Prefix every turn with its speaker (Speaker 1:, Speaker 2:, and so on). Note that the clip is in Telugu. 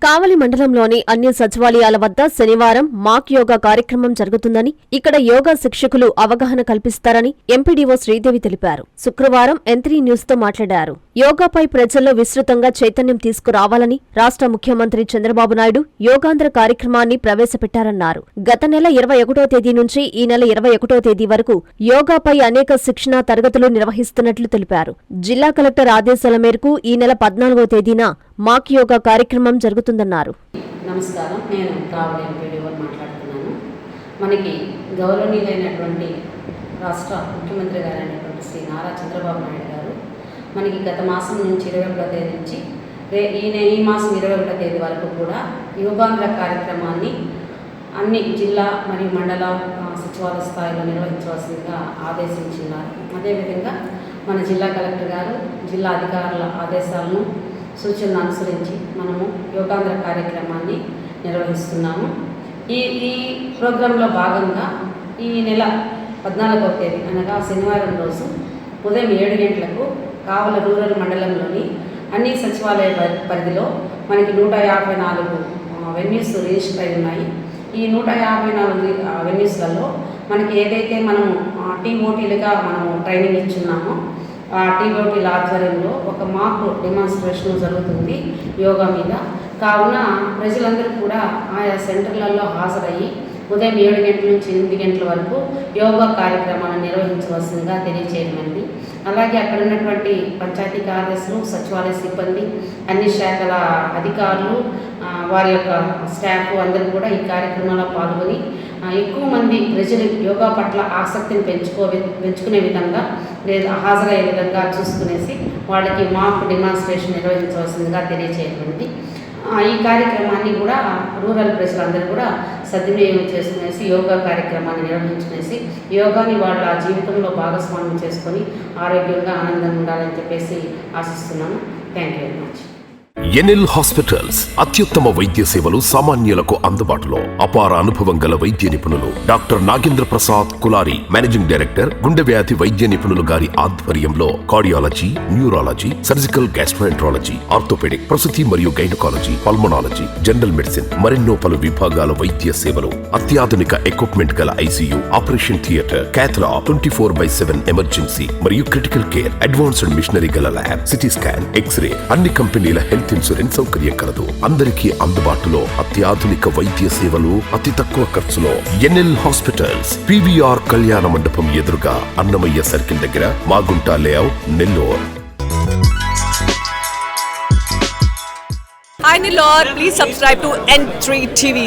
Speaker 1: కావలి మండలంలోని అన్ని సచివాలయాల వద్ద శనివారం మాక్ యోగా కార్యక్రమం జరుగుతుందని, ఇక్కడ యోగా శిక్షకులు అవగాహన కల్పిస్తారని ఎంపీడీఓ శ్రీదేవి తెలిపారు. శుక్రవారం N3 న్యూస్తో మాట్లాడారు. యోగాపై ప్రజల్లో విస్తృతంగా చైతన్యం తీసుకురావాలని రాష్ట్ర ముఖ్యమంత్రి చంద్రబాబు నాయుడు యోగాంధ్ర కార్యక్రమాన్ని ప్రవేశపెట్టారన్నారు. గత నెల 21వ తేదీ నుంచి ఈ నెల 21వ తేదీ వరకు యోగాపై అనేక శిక్షణా తరగతులు నిర్వహిస్తున్నట్లు తెలిపారు. జిల్లా కలెక్టర్ ఆదేశాల మేరకు ఈ నెల 14వ తేదీన మాక్ యోగా కార్యక్రమం జరుగుతుందన్నారు.
Speaker 2: నమస్కారం, నేను కావలి ఎంపీడీఓ మాట్లాడుతున్నాను. మనకి గౌరవనీయులైనటువంటి రాష్ట్ర ముఖ్యమంత్రి గారైనటువంటి శ్రీ నారా చంద్రబాబు నాయుడు గారు మనకి గత మాసం నుంచి 21వ తేదీ నుంచి ఈ మాసం 21వ తేదీ వరకు కూడా యోగాంధ్ర కార్యక్రమాన్ని అన్ని జిల్లా మరియు మండల సచివాలయ స్థాయిలో నిర్వహించవలసిందిగా ఆదేశించినారు. అదేవిధంగా మన జిల్లా కలెక్టర్ గారు జిల్లా అధికారుల ఆదేశాలను సూచనలు అనుసరించి మనము యోగాంధ్ర కార్యక్రమాన్ని నిర్వహిస్తున్నాము. ఈ ప్రోగ్రాంలో భాగంగా ఈ నెల 14వ తేదీ అనగా శనివారం రోజు ఉదయం 7 గంటలకు కావలి రూరల్ మండలంలోని అన్ని సచివాలయ పరిధిలో మనకి 154 వెన్యూస్ రిజిస్టర్ అయి ఉన్నాయి. ఈ 154 వెన్యూస్లలో మనకి ఏదైతే మనము టీఓటీలుగా మనము ట్రైనింగ్ ఇచ్చున్నామో ఆ టీఓటీల ఆధ్వర్యంలో ఒక మాక్ డెమాన్స్ట్రేషన్ జరుగుతుంది యోగా మీద. కావున ప్రజలందరూ కూడా ఆయా సెంటర్లలో హాజరయ్యి ఉదయం 7 గంటల నుంచి 8 గంటల వరకు యోగా కార్యక్రమాలను నిర్వహించవలసిందిగా తెలియచేయమండి. అలాగే అక్కడ ఉన్నటువంటి పంచాయతీ కార్యదర్శులు, సచివాలయ సిబ్బంది, అన్ని శాఖల అధికారులు, వారి యొక్క స్టాఫ్ అందరూ కూడా ఈ కార్యక్రమంలో పాల్గొని ఎక్కువ మంది ప్రజలు యోగా పట్ల ఆసక్తిని పెంచుకునే విధంగా లేదా హాజరయ్యే విధంగా చూసుకునేసి వాళ్ళకి మాక్ డెమాన్స్ట్రేషన్ నిర్వహించవలసిందిగా తెలియచేయమండి. ఈ కార్యక్రమాన్ని కూడా రూరల్ ప్రజలందరూ కూడా సద్వినియోగం చేసుకునేసి యోగా కార్యక్రమాన్ని నిర్వహించుకునేసి యోగాని వాళ్ళ జీవితంలో భాగస్వామ్యం చేసుకొని ఆరోగ్యంగా ఆనందంగా ఉండాలని చెప్పేసి ఆశిస్తున్నాను. Thank you very much.
Speaker 3: NL hospitals అత్యుత్తమ వైద్య సేవలు సామాన్యులకు అందుబాటులో. అపార అనుభవం గల వైద్య నిపుణులు doctor Nagendra Prasad Kulari, managing director, గుండె వ్యాధి వైద్య నిపుణులు గారి ఆధ్వర్యంలో cardiology, neurology, surgical gastroenterology, orthopaedic, ప్రసూతి మరియు గైనకాలజీ, పల్మనాలజీ, జనరల్ మెడిసిన్ మరెన్నో పలు విభాగాల వైద్య సేవలు. అత్యాధునిక ఎక్విప్మెంట్ గల ఐసీయూ, ఆపరేషన్ థియేటర్, క్యాథ్లా, 24/7 ఎమర్జెన్సీ మరియు క్రిటికల్ కేర్, అడ్వాన్స్డ్ మిషనరీ గల ల్యాబ్, సిటీ స్కాన్, ఎక్స్రే, అన్ని కంపెనీల హెల్త్ ఇన్సూరెన్స్ సౌకర్యం కలదు. అందరికీ అందుబాటులో అత్యాధునిక వైద్య సేవలు అతి తక్కువ ఖర్చులో. ఎన్ఎల్ హాస్పిటల్స్, PVR కళ్యాణ మండపం ఎదురుగా, అన్నమయ్య సర్కిల్ దగ్గర, Magunta layout, Nellore.
Speaker 4: Hi Nilor, please subscribe to N3 TV.